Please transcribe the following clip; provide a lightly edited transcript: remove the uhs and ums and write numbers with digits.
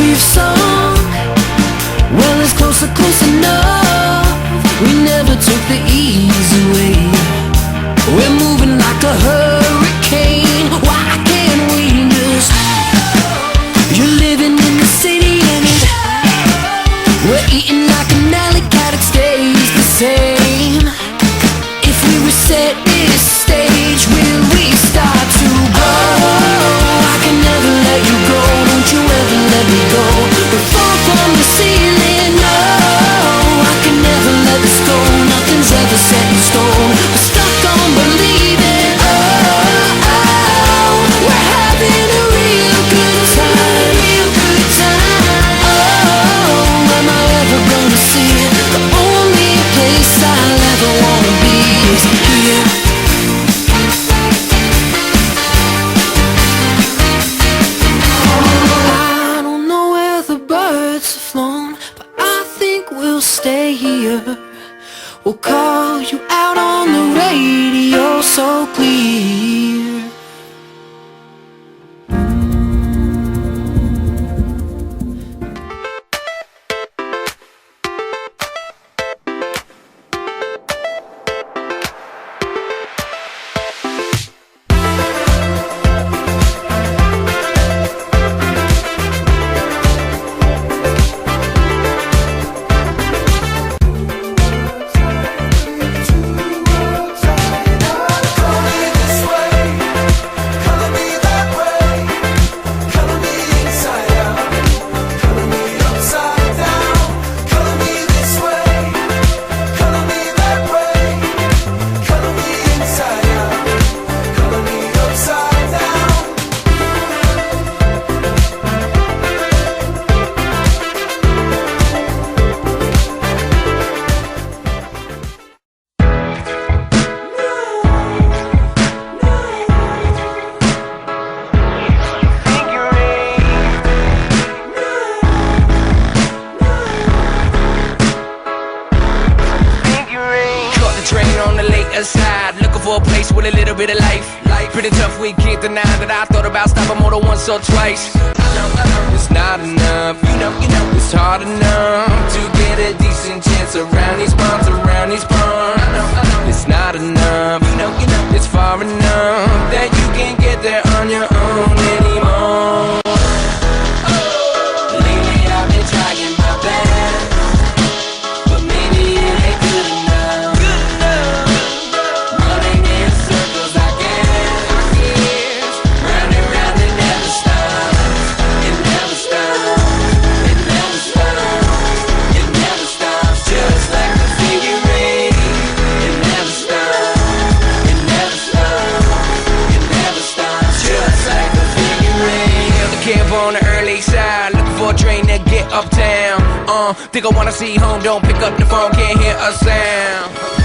we've sung, well, it's closer, close enough. We never took the easy way. We're moving like a hurricane. Why can't we just? You're living in the city and we're eating like an alley cat. It stays the same. If we reset this stage, will we start to grow? I can never let you go. Don't you ever let me go. We fall from the ceiling. No, I can never let this go. Nothing's ever set in stone. We're stuck on believing. Oh, we're having a real good time. Real good time. Oh, am I ever gonna see it? The only place I'll ever wanna be is here. I don't know where the birds have flown, but I think we'll stay here. We'll call you out on the radio so clear. Aside, looking for a place with a little bit of life. Pretty tough, we can't deny that I thought about stopping more than once or twice. It's not enough, you know, it's hard enough to get a decent chance around these ponds, It's not enough, you know, it's far enough that you can't get there on your own anymore. Lately I've been trying my best, but maybe it ain't good enough. Running in circles, I guess. Round and round, it never stops. It never stops. It never stops. It never stops. Just like the figure eight. It never stops. It never stops. It never stops. Just like the figure eight. Held the camp on the early side, looking for a train to get uptown. Think I wanna see home, don't pick up the phone, can't hear a sound.